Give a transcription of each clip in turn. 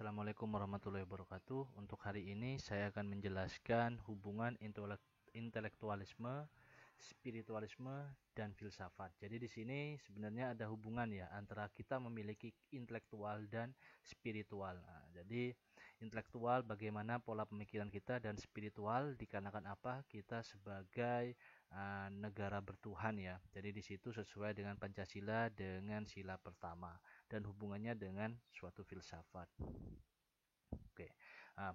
Assalamualaikum warahmatullahi wabarakatuh. Untuk hari ini saya akan menjelaskan hubungan intelektualisme, spiritualisme, dan filsafat. Jadi di sini sebenarnya ada hubungan ya antara kita memiliki intelektual dan spiritual. Jadi intelektual bagaimana pola pemikiran kita, dan spiritual dikarenakan apa? Kita sebagai negara bertuhan ya. Jadi di situ sesuai dengan Pancasila dengan sila pertama dan hubungannya dengan suatu filsafat. Oke,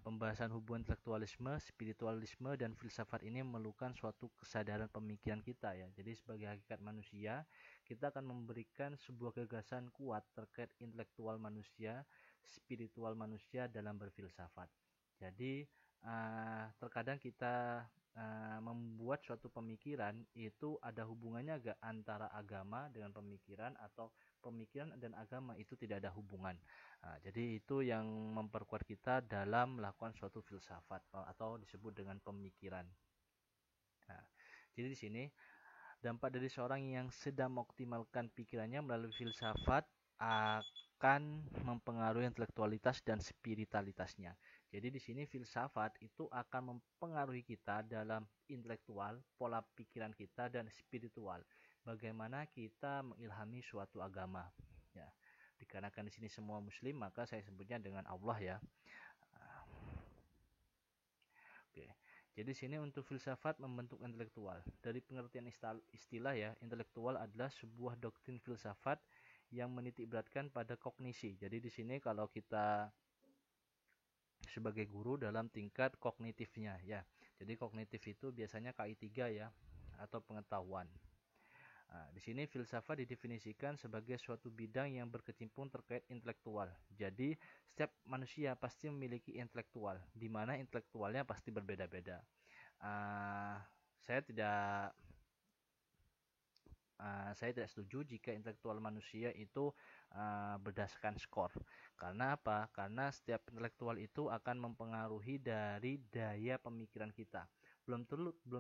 pembahasan hubungan intelektualisme, spiritualisme, dan filsafat ini memerlukan suatu kesadaran pemikiran kita ya. Jadi sebagai hakikat manusia, kita akan memberikan sebuah gagasan kuat terkait intelektual manusia, spiritual manusia dalam berfilsafat. Jadi terkadang kita membuat suatu pemikiran itu ada hubungannya gak antara agama dengan pemikiran, atau pemikiran dan agama itu tidak ada hubungan. Jadi itu yang memperkuat kita dalam melakukan suatu filsafat atau disebut dengan pemikiran. Nah, jadi di sini dampak dari seorang yang sedang mengoptimalkan pikirannya melalui filsafat akan mempengaruhi intelektualitas dan spiritualitasnya. Jadi di sini filsafat itu akan mempengaruhi kita dalam intelektual, pola pikiran kita, dan spiritual. Bagaimana kita mengilhami suatu agama. Ya, dikarenakan di sini semua Muslim, maka saya sebutnya dengan Allah ya. Oke. Jadi sini untuk filsafat membentuk intelektual. Dari pengertian istilah ya, intelektual adalah sebuah doktrin filsafat yang menitikberatkan pada kognisi. Jadi di sini kalau kita sebagai guru dalam tingkat kognitifnya ya. Jadi kognitif itu biasanya KI3 ya, atau pengetahuan. Di sini filsafat didefinisikan sebagai suatu bidang yang berkecimpung terkait intelektual. Jadi setiap manusia pasti memiliki intelektual, di mana intelektualnya pasti berbeda-beda. Saya tidak setuju jika intelektual manusia itu berdasarkan skor. Karena apa? Karena setiap intelektual itu akan mempengaruhi dari daya pemikiran kita. Belum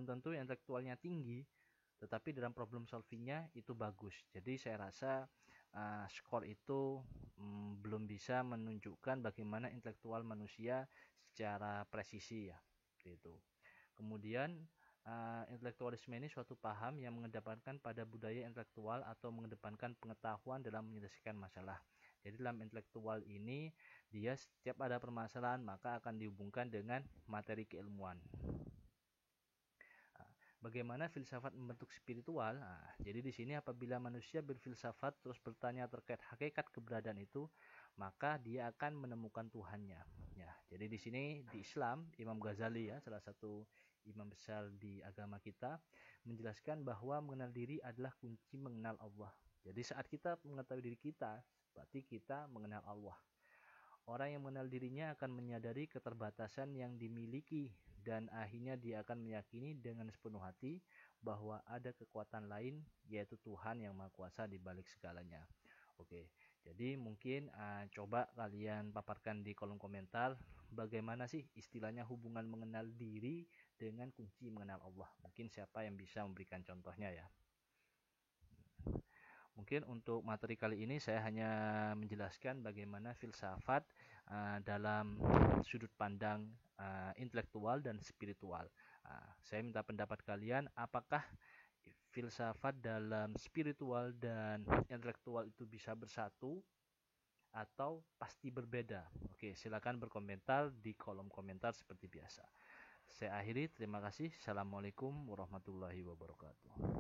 tentu intelektualnya tinggi, tetapi dalam problem solvingnya itu bagus. Jadi saya rasa skor itu belum bisa menunjukkan bagaimana intelektual manusia secara presisi ya, gitu. Kemudian intelektualisme ini suatu paham yang mengedepankan pada budaya intelektual atau mengedepankan pengetahuan dalam menyelesaikan masalah. Jadi dalam intelektual ini dia setiap ada permasalahan maka akan dihubungkan dengan materi keilmuan. Bagaimana filsafat membentuk spiritual? Jadi di sini apabila manusia berfilsafat terus bertanya terkait hakikat keberadaan itu, maka dia akan menemukan Tuhannya. Ya, jadi di sini di Islam, Imam Ghazali ya, salah satu imam besar di agama kita, menjelaskan bahwa mengenal diri adalah kunci mengenal Allah. Jadi saat kita mengetahui diri kita, berarti kita mengenal Allah. Orang yang mengenal dirinya akan menyadari keterbatasan yang dimiliki, dan akhirnya dia akan meyakini dengan sepenuh hati bahwa ada kekuatan lain, yaitu Tuhan yang Maha Kuasa di balik segalanya. Oke, jadi mungkin coba kalian paparkan di kolom komentar bagaimana sih istilahnya hubungan mengenal diri dengan kunci mengenal Allah. Mungkin siapa yang bisa memberikan contohnya ya. Mungkin untuk materi kali ini saya hanya menjelaskan bagaimana filsafat dalam sudut pandang intelektual dan spiritual. Saya minta pendapat kalian, apakah filsafat dalam spiritual dan intelektual itu bisa bersatu atau pasti berbeda? Oke, silakan berkomentar di kolom komentar seperti biasa. Saya akhiri, terima kasih. Assalamualaikum warahmatullahi wabarakatuh.